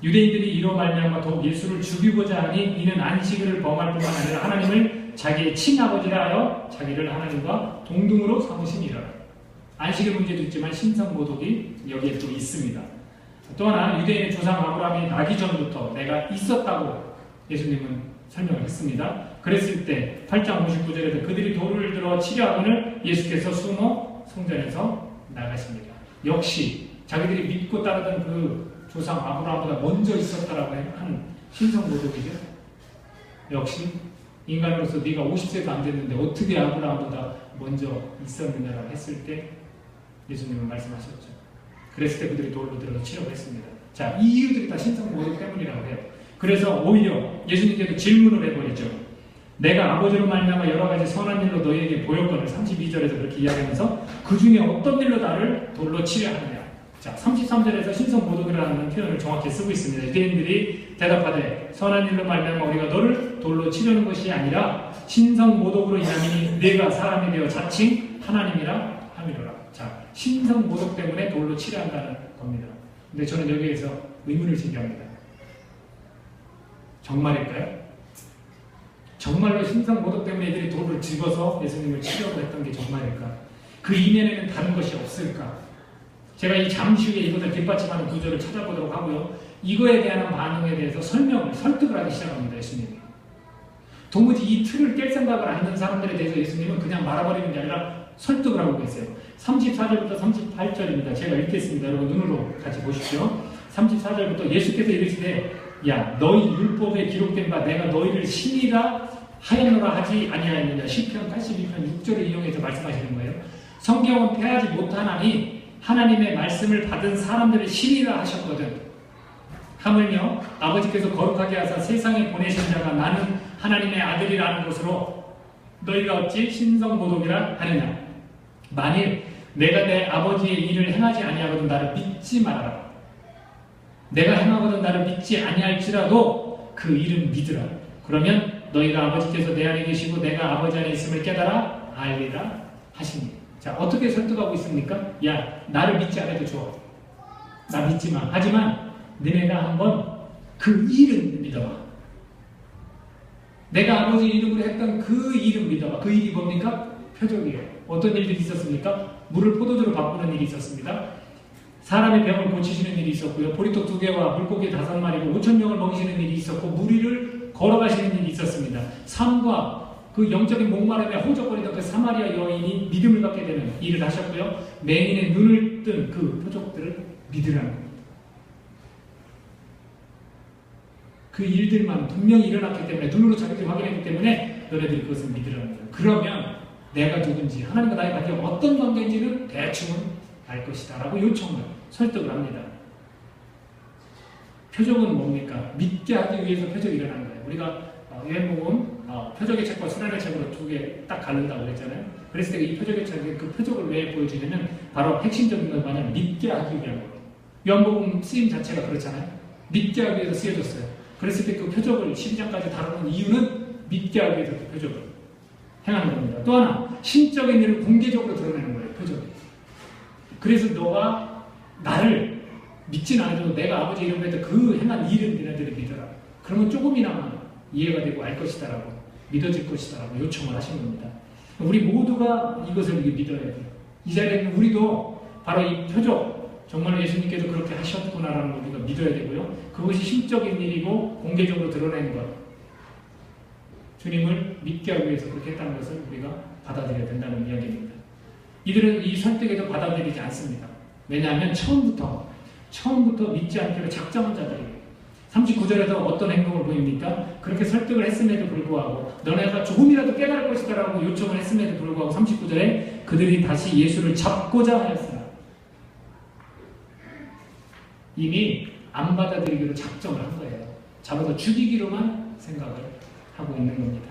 유대인들이 이로 말미암아 더욱 예수를 죽이고자 하니 이는 안식일을 범할 뿐만 아니라 하나님을 자기의 친아버지라 하여 자기를 하나님과 동등으로 삼으심이라. 안식일 문제도 있지만 신성모독이 여기에 또 있습니다. 또 하나 유대인의 조상 아브라함이 나기 전부터 내가 있었다고 예수님은 설명을 했습니다. 그랬을 때 8장 59절에서 그들이 돌을 들어 치려 하거늘 예수께서 숨어 성전에서 나가십니다. 역시 자기들이 믿고 따르던 그 조상 아브라함보다 먼저 있었다라고 한 신성모독이죠. 역시 인간으로서 네가 50세도 안 됐는데 어떻게 아브라함보다 먼저 있었느냐라고 했을 때 예수님은 말씀하셨죠. 그랬을 때 그들이 돌로 들어서 치려고 했습니다. 자, 이 이유들이 다 신성모독 때문이라고 해요. 그래서 오히려 예수님께서 질문을 해버리죠. 내가 아버지로 말미암아 여러 가지 선한 일로 너희에게 보였거늘 32절에서 그렇게 이야기하면서 그 중에 어떤 일로 나를 돌로 치려 하느냐. 자, 33절에서 신성모독이라는 표현을 정확히 쓰고 있습니다. 유대인들이 대답하되 선한 일로 말미암아 우리가 너를 돌로 치려는 것이 아니라 신성모독으로 인하니 네가 사람이 되어 자칭 하나님이라 함이로라. 자, 신성모독 때문에 돌로 치려 한다는 겁니다. 근데 저는 여기에서 의문을 제기합니다. 정말일까요? 정말로 신성모독 때문에 이들이 돌을 집어서 예수님을 치려고 했던 게 정말일까? 그 이면에는 다른 것이 없을까? 제가 이 잠시 후에 이것을 뒷받침하는 구절을 찾아보도록 하고요. 이거에 대한 반응에 대해서 설득을 하기 시작합니다. 예수님이. 도무지 이 틀을 깰 생각을 안 하는 사람들에 대해서 예수님은 그냥 말아버리는 게 아니라 설득을 하고 계세요. 34절부터 38절입니다. 제가 읽겠습니다. 여러분 눈으로 같이 보십시오. 34절부터 예수께서 이르시되 야 너희 율법에 기록된 바 내가 너희를 신이라 하였노라 하지 아니하였느냐. 시편 82편 6절을 이용해서 말씀하시는 거예요. 성경은 폐하지 못하나니 하나님의 말씀을 받은 사람들을 신이라 하셨거든. 하물며 아버지께서 거룩하게 하사 세상에 보내신 자가 나는 하나님의 아들이라는 것으로 너희가 어찌 신성모독이라 하느냐. 만일 내가 내 아버지의 일을 행하지 아니하거든 나를 믿지 말아라. 내가 행하거든 나를 믿지 아니할지라도 그 일은 믿으라. 그러면 너희가 아버지께서 내 안에 계시고 내가 아버지 안에 있음을 깨달아 알리라 하시니. 자, 어떻게 설득하고 있습니까? 야, 나를 믿지 않아도 좋아. 나 믿지 마. 하지만 너네가 한번 그 일은 믿어봐. 내가 아버지 이름으로 했던 그 일은 믿어봐. 그 일이 뭡니까? 표적이에요. 어떤 일들이 있었습니까? 물을 포도주로 바꾸는 일이 있었습니다. 사람의 병을 고치시는 일이 있었고요. 보리떡 2개와 물고기 5마리고 5,000명을 먹이시는 일이 있었고, 물 위를 걸어가시는 일이 있었습니다. 삶과 그 영적인 목마름에 허우적거리던 그 사마리아 여인이 믿음을 갖게 되는 일을 하셨고요. 맹인의 눈을 뜬 그 표적들을 믿으라는 겁니다. 그 일들만 분명히 일어났기 때문에, 눈으로 자기들이 확인했기 때문에 너네들이 그것을 믿으라는 거예요. 그러면 내가 누군지, 하나님과 나의 관계가 어떤 관계인지는 대충은 알 것이다 라고 요청을, 설득을 합니다. 표적은 뭡니까? 믿게 하기 위해서 표적이 일어난 거예요. 우리가 요한복음 표적의 책과 수련의 책으로 2개 딱 가른다고 그랬잖아요. 그랬을 때 이 표적의 책에 그 표적을 왜 보여주냐면 바로 핵심적인 건 뭐냐면 믿게 하기 위한 거예요. 요한복음 쓰임 자체가 그렇잖아요. 믿게 하기 위해서 쓰여졌어요. 그랬을 때 그 표적을 12장까지 다루는 이유는 믿게 하기 위해서 그 표적을 행하는 겁니다. 또 하나, 신적인 일을 공개적으로 드러내는 거예요. 표적이. 그래서 너가 나를 믿진 않아도 내가 아버지 이름으로 했던 그 행한 일은 너네들이 믿어라. 그러면 조금이나마 이해가 되고 알 것이다 라고, 믿어질 것이다 라고 요청을 하신 겁니다. 우리 모두가 이것을 믿어야 돼요. 이 자리에 있는 우리도 바로 이 표적, 정말로 예수님께서 그렇게 하셨구나라는 걸 우리가 믿어야 되고요. 그것이 심적인 일이고 공개적으로 드러내는 것, 주님을 믿게 하기 위해서 그렇게 했다는 것을 우리가 받아들여야 된다는 이야기입니다. 이들은 이 설득에도 받아들이지 않습니다. 왜냐하면 처음부터 믿지 않기로 작정한 자들이에요. 39절에서 어떤 행동을 보입니까? 그렇게 설득을 했음에도 불구하고 너네가 조금이라도 깨달을 것이다 라고 요청을 했음에도 불구하고 39절에 그들이 다시 예수를 잡고자 하였으나, 이미 안 받아들이기로 작정을 한 거예요. 잡아서 죽이기로만 생각을 하고 있는 겁니다.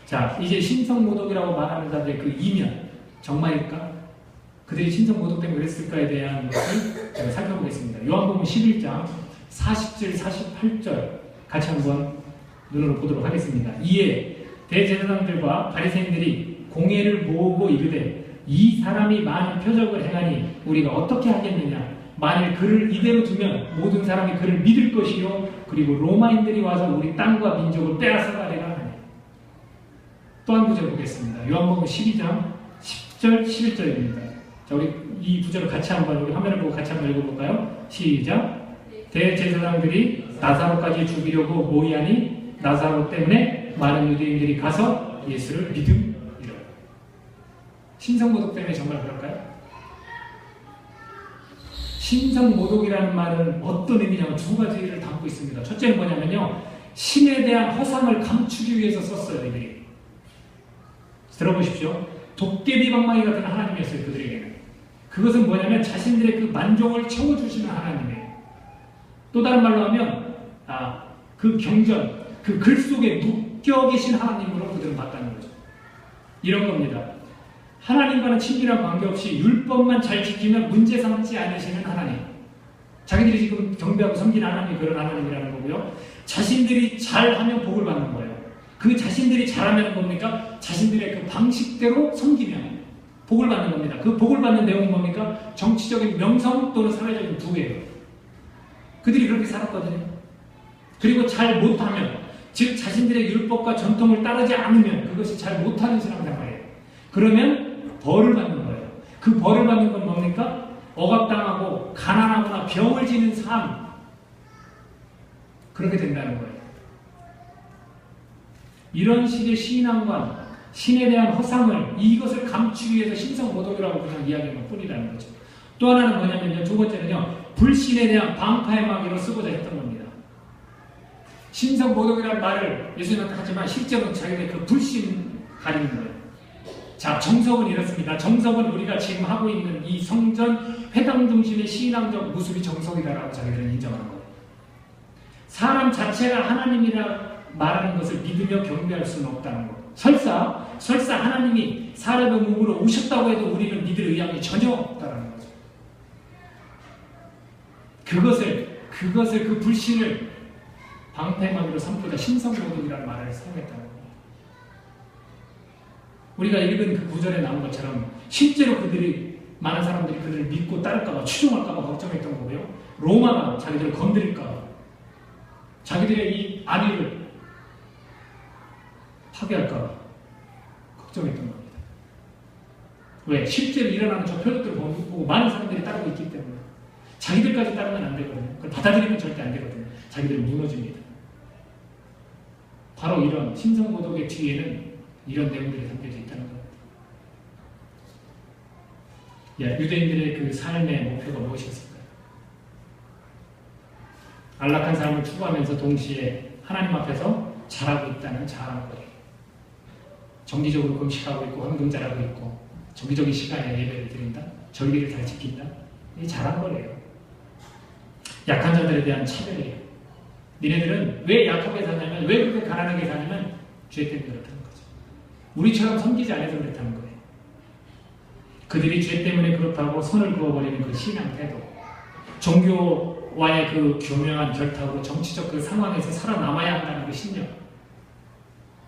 자, 이제 신성모독이라고 말하는 자들의 그 이면, 정말일까? 그들이 신성모독 때문에 그랬을까에 대한 것을 제가 살펴보겠습니다. 요한복음 11장 40절, 48절 같이 한번 눈으로 보도록 하겠습니다. 이에 대제사장들과 바리새인들이 공회를 모으고 이르되 이 사람이 많은 표적을 행하니 우리가 어떻게 하겠느냐? 만일 그를 이대로 두면 모든 사람이 그를 믿을 것이요 그리고 로마인들이 와서 우리 땅과 민족을 빼앗아가리라 하니. 또 한 구절 보겠습니다. 요한복음 12장 10절, 11절입니다. 자, 우리 이 구절을 같이 한번, 우리 화면을 보고 같이 한번 읽어볼까요? 시작. 대제사장들이 나사로까지 죽이려고 모이하니 나사로 때문에 많은 유대인들이 가서 예수를 믿음이라. 신성모독 때문에 정말 그럴까요? 신성모독이라는 말은 어떤 의미냐면 두 가지를 담고 있습니다. 첫째는 뭐냐면요, 신에 대한 허상을 감추기 위해서 썼어요. 이들이. 들어보십시오. 도깨비 방망이 같은 하나님이었어요. 그들에게는. 그것은 뭐냐면 자신들의 그 만족을 채워주시는 하나님이에요. 또 다른 말로 하면 그 경전, 그 글 속에 묶여 계신 하나님으로 그들은 봤다는 거죠. 이런 겁니다. 하나님과는 친밀한 관계없이 율법만 잘 지키면 문제 삼지 않으시는 하나님. 자기들이 지금 경배하고 섬기는 하나님이 그런 하나님이라는 거고요. 자신들이 잘하면 복을 받는 거예요. 그 자신들이 잘하면 뭡니까? 자신들의 그 방식대로 섬기면 복을 받는 겁니다. 그 복을 받는 내용은 뭡니까? 정치적인 명성 또는 사회적인 부예요. 그들이 그렇게 살았거든요. 그리고 잘 못하면, 즉 자신들의 율법과 전통을 따르지 않으면 그것이 잘 못하는 신앙생활이에요. 그러면 벌을 받는 거예요. 그 벌을 받는 건 뭡니까? 억압당하고 가난하거나 병을 지는 삶, 그렇게 된다는 거예요. 이런 식의 신앙관, 신에 대한 허상을, 이것을 감추기 위해서 신성모독이라고 그냥 이야기하는 뿐이라는 거죠. 또 하나는 뭐냐면요, 두 번째는요, 불신에 대한 방파의 마귀로 쓰고자 했던 겁니다. 신성모독이라는 말을 예수님한테 하지만 실제로는 자기네 그 불신 가리는 거예요. 자, 정석은 이렇습니다. 정석은 우리가 지금 하고 있는 이 성전 회당 중심의 신앙적 모습이 정석이다라고 자기들은 인정하는 거예요. 사람 자체가 하나님이라 말하는 것을 믿으며 경배할 수는 없다는 것. 설사 하나님이 사람의 몸으로 오셨다고 해도 우리는 믿을 의향이 전혀 없다는 거죠. 그것을 그 불신을 방패막이로 삼고자 신성모독이라는 말을 사용했다는 겁니다. 우리가 읽은 그 구절에 나온 것처럼 실제로 많은 사람들이 그들을 믿고 따를까봐 추종할까봐 걱정했던 거고요. 로마가 자기들을 건드릴까봐 자기들의 이 안위를 파괴할까봐 걱정했던 겁니다. 왜? 실제로 일어나는 저 표적들을 보고 많은 사람들이 따르고 있기 때문에 자기들까지 따르면 안 되거든요. 그걸 받아들이면 절대 안 되거든요. 자기들은 무너집니다. 바로 이런 신성모독의 뒤에는 이런 내용들이 담겨져 있다는 겁니다. 유대인들의 그 삶의 목표가 무엇이었을까요? 안락한 삶을 추구하면서 동시에 하나님 앞에서 잘하고 있다는 자랑거리. 정기적으로 금식하고 있고 헌금잘하고 있고 정기적인 시간에 예배를 드린다. 절기를 잘 지킨다. 이게 자랑거리예요. 약한 자들에 대한 차별이에요. 니네들은 왜 약하게 사냐면 왜 그렇게 가난하게 사냐면 죄 때문에 그렇다는 거죠. 우리처럼 섬기지 않아서 그렇다는 거예요. 그들이 죄 때문에 그렇다고 선을 그어버리는 그 신앙 태도, 종교와의 그 교묘한 결탁으로 정치적 그 상황에서 살아남아야 한다는 그 신념,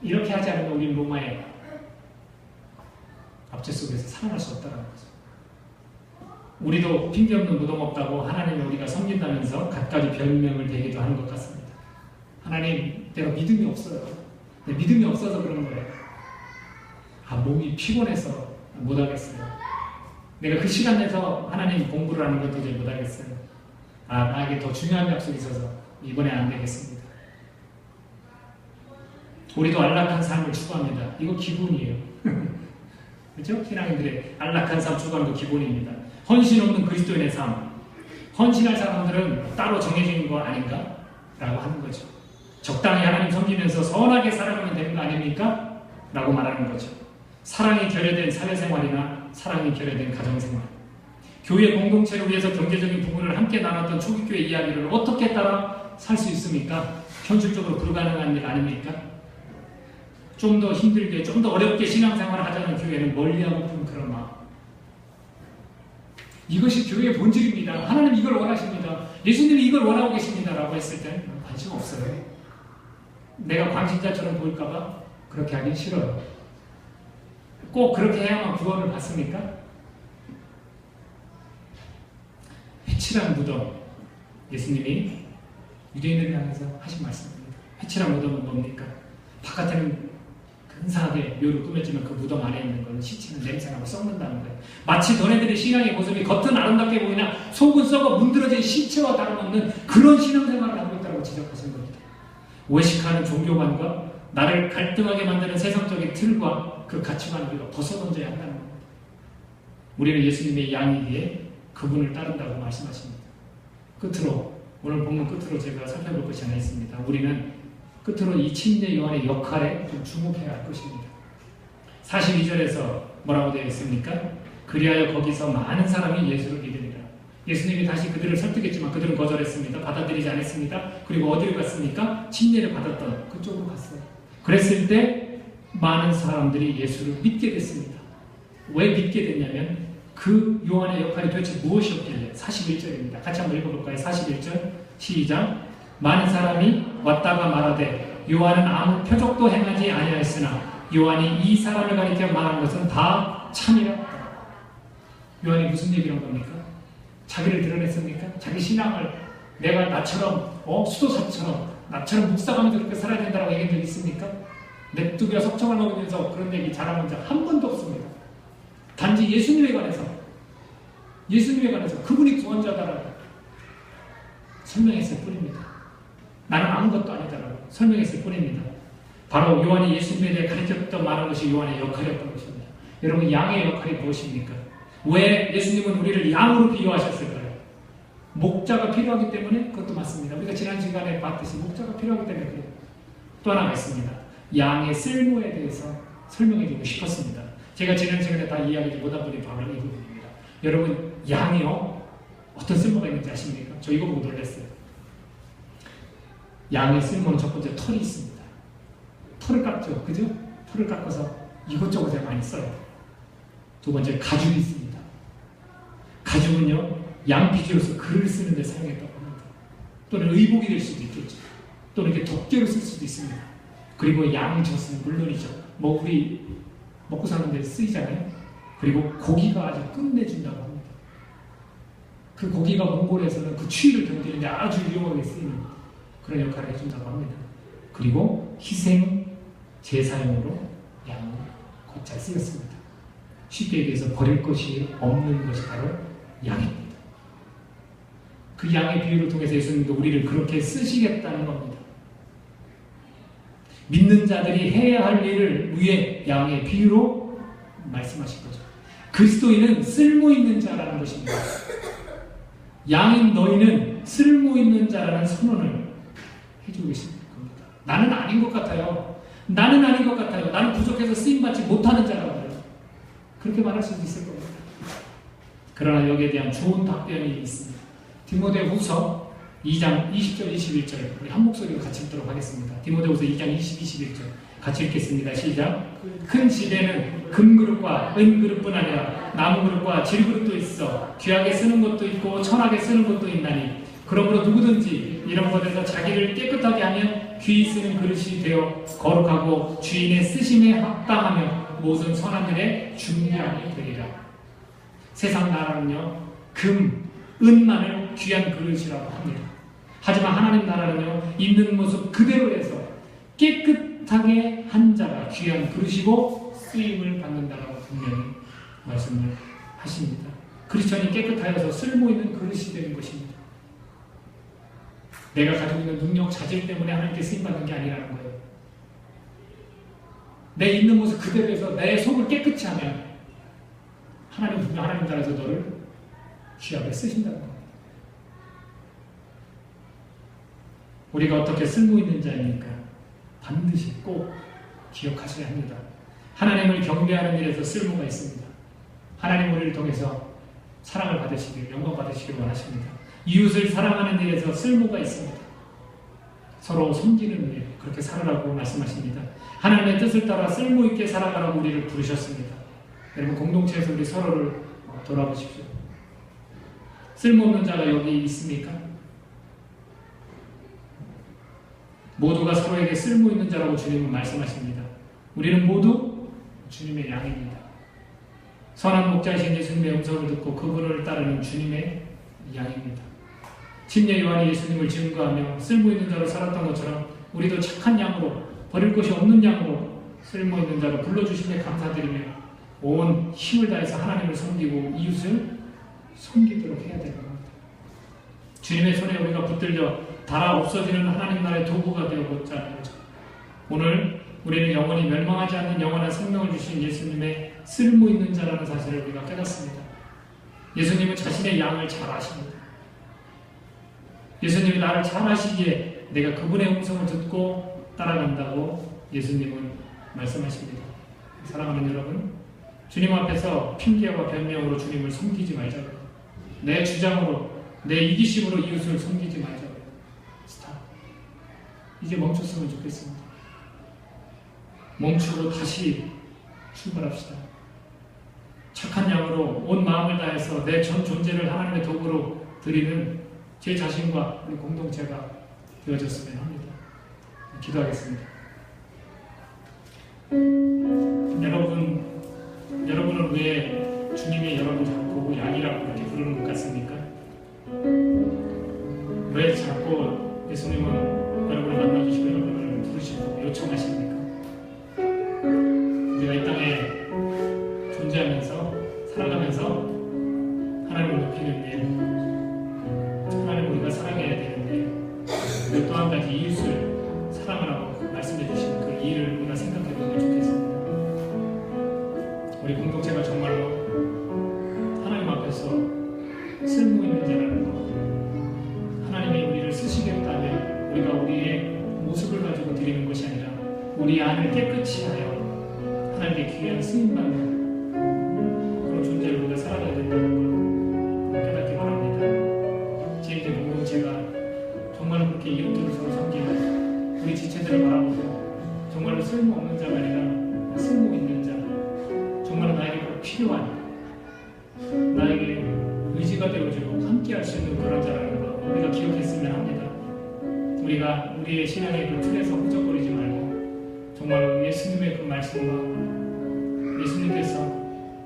이렇게 하지 않으면 우리는 로마의 압제 속에서 살아날 수 없다는 거죠. 우리도 핑계 없는 무덤 없다고 하나님을 우리가 섬긴다면서 갖가지 별명을 대기도 하는 것 같습니다. 하나님, 내가 믿음이 없어요. 내 믿음이 없어서 그런 거예요. 몸이 피곤해서 못하겠어요. 내가 그 시간 내서 하나님 공부를 하는 것도 이제 못하겠어요. 나에게 더 중요한 약속이 있어서 이번에 안 되겠습니다. 우리도 안락한 삶을 추구합니다. 이거 기본이에요. 그렇죠? 신앙인들의 안락한 삶 추구하는 거 기본입니다. 헌신 없는 그리스도인의 삶. 헌신할 사람들은 따로 정해진 거 아닌가? 라고 하는 거죠. 적당히 하나님 섬기면서 선하게 살아가면 되는 거 아닙니까? 라고 말하는 거죠. 사랑이 결여된 사회생활이나 사랑이 결여된 가정생활. 교회 공동체를 위해서 경제적인 부분을 함께 나눴던 초기교회 이야기를 어떻게 따라 살 수 있습니까? 현실적으로 불가능한 일 아닙니까? 좀 더 힘들게, 좀 더 어렵게 신앙생활을 하자는 교회는 멀리하고픈 그런 마음. 이것이 교회의 본질입니다. 하나님 이걸 원하십니다. 예수님이 이걸 원하고 계십니다. 라고 했을 때는 관심 없어요. 내가 광신자처럼 보일까봐 그렇게 하긴 싫어요. 꼭 그렇게 해야만 구원을 받습니까? 회칠한 무덤. 예수님이 유대인들을 향해서 하신 말씀입니다. 회칠한 무덤은 뭡니까? 바깥에는 근사하게 묘를 꾸몄지만 그 무덤 안에 있는 건 시체는 냄새나고 썩는다는 거예요. 마치 너네들의 신앙의 모습이 겉은 아름답게 보이나 속은 썩어 문드러진 시체와 다름없는 그런 신앙생활을 하고 있다고 지적하신 겁니다. 외식하는 종교관과 나를 갈등하게 만드는 세상적인 틀과 그 가치관을 우리가 벗어던져야 한다는 겁니다. 우리는 예수님의 양이기에 그분을 따른다고 말씀하십니다. 끝으로, 오늘 본문 끝으로 제가 살펴볼 것이 하나 있습니다. 우리는 끝으로 이 침례 요한의 역할에 좀 주목해야 할 것입니다. 42절에서 뭐라고 되어 있습니까? 그리하여 거기서 많은 사람이 예수를 믿으리라. 예수님이 다시 그들을 설득했지만 그들은 거절했습니다. 받아들이지 않았습니다. 그리고 어디로 갔습니까? 침례를 받았던 그쪽으로 갔어요. 그랬을 때 많은 사람들이 예수를 믿게 됐습니다. 왜 믿게 됐냐면 그 요한의 역할이 도대체 무엇이었길래? 41절입니다. 같이 한번 읽어볼까요? 41절 시작. 많은 사람이 왔다가 말하되 요한은 아무 표적도 행하지 아니하였으나 요한이 이 사람을 가리켜 말한 것은 다 참이라. 요한이 무슨 얘기를 한 겁니까? 자기를 드러냈습니까? 자기 신앙을 내가 나처럼 수도사처럼 나처럼 묵상하면서 그렇게 살아야 된다고 얘기한 적 있습니까? 냅두기와 석청을 먹으면서 그런 얘기 잘한 적 한 번도 없습니다. 단지 예수님에 관해서 그분이 구원자다라고 설명했을 뿐입니다. 나는 아무것도 아니다라고 설명했을 뿐입니다. 바로 요한이 예수님에 대해 가르쳤던 말한 것이 요한의 역할이었던 것입니다. 여러분, 양의 역할이 무엇입니까? 왜 예수님은 우리를 양으로 비유하셨을까요? 목자가 필요하기 때문에? 그것도 맞습니다. 우리가 지난 시간에 봤듯이 목자가 필요하기 때문에 그래요. 또 하나가 있습니다. 양의 쓸모에 대해서 설명해주고 싶었습니다. 제가 지난 시간에 다 이야기하지 못한 분이 바로 이 부분입니다. 여러분, 양이요 어떤 쓸모가 있는지 아십니까? 저 이거 보고 놀랐어요. 양의 쓸모는 첫 번째 털이 있습니다. 털을 깎죠. 그죠? 털을 깎아서 이것저것 많이 써요. 두 번째 가죽이 있습니다. 가죽은요 양피지로서 글을 쓰는 데 사용했다고 합니다. 또는 의복이 될 수도 있겠죠. 또는 이렇게 덮개로 쓸 수도 있습니다. 그리고 양젖은 물론이죠. 뭐 우리 먹고 사는 데 쓰이잖아요. 그리고 고기가 아주 끝내준다고 합니다. 그 고기가 몽골에서는 그 추위를 견디는 데 아주 유용하게 쓰이는 그런 역할을 해준다고 합니다. 그리고 희생 제사용으로 양은 곧잘 쓰였습니다. 쉽게 얘기해서 버릴 것이 없는 것이 바로 양입니다. 그 양의 비유를 통해서 예수님도 우리를 그렇게 쓰시겠다는 겁니다. 믿는 자들이 해야 할 일을 위해 양의 비유로 말씀하신 거죠. 그리스도인은 쓸모있는 자라는 것입니다. 양인 너희는 쓸모있는 자라는 선언을 해주고 계신 겁니다. 나는 아닌 것 같아요. 나는 아닌 것 같아요. 나는 부족해서 쓰임받지 못하는 자라고요. 그렇게 말할 수도 있을 겁니다. 그러나 여기에 대한 좋은 답변이 있습니다. 디모데후서 2장 20절 21절 우리 한 목소리로 같이 읽도록 하겠습니다. 디모데후서 2장 20, 21절 같이 읽겠습니다. 시작. 큰 집에는 금그릇과 은그릇뿐 아니라 나무그릇과 질그릇도 있어 귀하게 쓰는 것도 있고 천하게 쓰는 것도 있나니 그러므로 누구든지 이런 것에서 자기를 깨끗하게 하면 귀히 쓰는 그릇이 되어 거룩하고 주인의 쓰심에 합당하며 모든 선한 일에 준비함이 되리라. 세상 나라는요 금, 은만을 귀한 그릇이라고 합니다. 하지만 하나님 나라는요 있는 모습 그대로에서 깨끗하게 한 자가 귀한 그릇이고 쓰임을 받는다라고 분명히 말씀을 하십니다. 크리스천이 깨끗하여서 쓸모있는 그릇이 되는 것입니다. 내가 가지고 있는 능력, 자질 때문에 하나님께 쓰임받는 게 아니라는 거예요. 내 있는 모습 그대로에서 내 속을 깨끗이 하면 하나님 분명 하나님 나라에서 너를 귀하게 쓰신다는 겁니다. 우리가 어떻게 쓸모있는 자입니까? 반드시 꼭 기억하셔야 합니다. 하나님을 경배하는 일에서 쓸모가 있습니다. 하나님 우리를 통해서 사랑을 받으시길, 영광 받으시길 원하십니다. 이웃을 사랑하는 일에서 쓸모가 있습니다. 서로 섬기는 일, 그렇게 살아라고 말씀하십니다. 하나님의 뜻을 따라 쓸모있게 살아가라고 우리를 부르셨습니다. 여러분 공동체에서 우리 서로를 돌아보십시오. 쓸모없는 자가 여기 있습니까? 모두가 서로에게 쓸모있는 자라고 주님은 말씀하십니다. 우리는 모두 주님의 양입니다. 선한 목자이신 예수님의 음성을 듣고 그분을 따르는 주님의 양입니다. 침례 요한이 예수님을 증거하며 쓸모있는 자로 살았던 것처럼 우리도 착한 양으로 버릴 것이 없는 양으로 쓸모있는 자로 불러주심에 감사드리며 온 힘을 다해서 하나님을 섬기고 이웃을 섬기도록 해야 되는 겁니다. 주님의 손에 우리가 붙들려 달아 없어지는 하나님 나라의 도구가 되어보자 하는 거죠. 오늘 우리는 영원히 멸망하지 않는 영원한 생명을 주신 예수님의 쓸모있는 자라는 사실을 우리가 깨닫습니다. 예수님은 자신의 양을 잘 아십니다. 예수님이 나를 잘 아시기에 내가 그분의 음성을 듣고 따라간다고 예수님은 말씀하십니다. 사랑하는 여러분, 주님 앞에서 핑계와 변명으로 주님을 섬기지 말자고요. 내 주장으로, 내 이기심으로 이웃을 섬기지 말자고요. 스탑. 이제 멈췄으면 좋겠습니다. 멈추고 다시 출발합시다. 착한 양으로 온 마음을 다해서 내 전 존재를 하나님의 도구로 드리는 제 자신과 우리 공동체가 되어졌으면 합니다. 기도하겠습니다. 여러분은 왜 주님이 여러분 자꾸 양이라고 이렇게 부르는 것 같습니까? 왜 자꾸 예수님은 여러분을 만나주시고 여러분을 부르시고 요청하십니까? 우리가 이 땅에 존재하면서 살아가면서 하나님을 높이는 일, 하나님 우리가 사랑해야 되는 일, 그리고 또 한 가지 이웃을 사랑하라고 말씀해 주신 그 일을 우리가 생각해 보면 좋겠습니다. 우리 공동체가 정말로 하나님 앞에서 쓸모있는 자라는 것, 하나님이 우리를 쓰시겠다면 우리가 우리의 모습을 가지고 드리는 것이 아니라 우리 안을 깨끗이 하여 하나님께 귀한 쓰임받는 그런 존재를 우리가 살아가야 된다는 걸 깨닫기 바랍니다. 제2대 공동체가 정말로 그렇게 이웃들을 서로 섬기는 우리 지체들을 바라보고 정말로 쓸모없는 자가 아니라 쓸모있는 자, 정말로 나에게 꼭 필요한, 나에게 의지가 되어주고 함께 할 수 있는 그런 자라는 것 우리가 기억했으면 합니다. 우리가 우리의 신앙의 그 틀에서 허적거리지 말고 정말로 예수님의 그 말씀과 예수님께서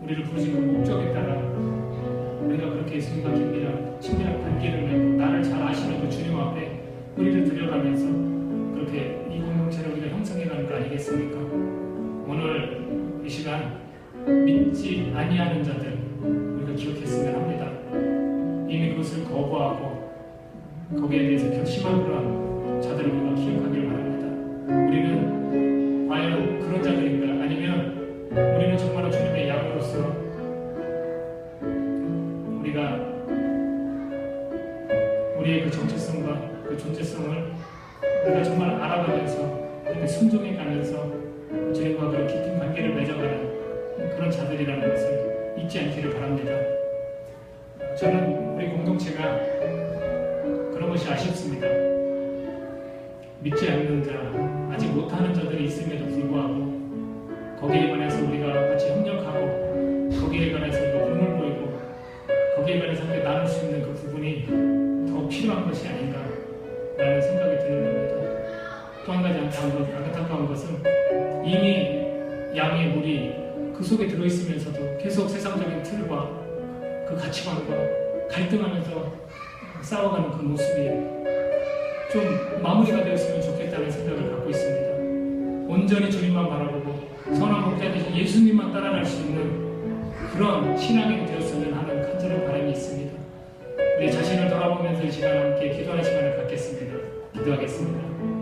우리를 부르신 그 목적에 따라 우리가 그렇게 예수님과 친밀한 관계를 맺고 나를 잘 아시는 그 주님 앞에 우리를 들여가면서 그렇게 이 공동체를 우리가 형성해가는 거 아니겠습니까? 오늘 이 시간 믿지 아니하는 자들 우리가 기억했으면 합니다. 이미 그것을 거부하고 거기에 대해서 결심한 그런 자들을 우리가 기억하길 바랍니다. 우리는 과연 그런 자들인가? 아니면 우리는 정말로 주님의 양으로서 우리가 우리의 그 정체성과 그 존재성을 우리가 정말 알아가면서 순종해가면서 주님과 그런 깊은 관계를 맺어가는 그런 자들이라는 것을 잊지 않기를 바랍니다. 저는 우리 공동체가 그런 것이 아쉽습니다. 믿지 않는 자, 아직 못하는 자들이 있음에도 불구하고 거기에 관해서 우리가 같이 협력하고 거기에 관해서 우리가 꿈을 보이고 거기에 관해서 함께 나눌 수 있는 그 부분이 더 필요한 것이 아닌가라는 생각이 드는 겁니다. 또 한 가지 안타까운 것은 이미 양의 물이 그 속에 들어있으면서도 계속 세상적인 틀과 그 가치관과 갈등하면서 싸워가는 그 모습이 좀 마무리가 되었으면 좋겠다는 생각을 갖고 있습니다. 온전히 주님만 바라보고 선한 목자 되신 예수님만 따라갈 수 있는 그런 신앙이 되었으면 하는 간절한 바람이 있습니다. 우리 자신을 돌아보면서 이 시간 함께 기도하는 시간을 갖겠습니다. 기도하겠습니다.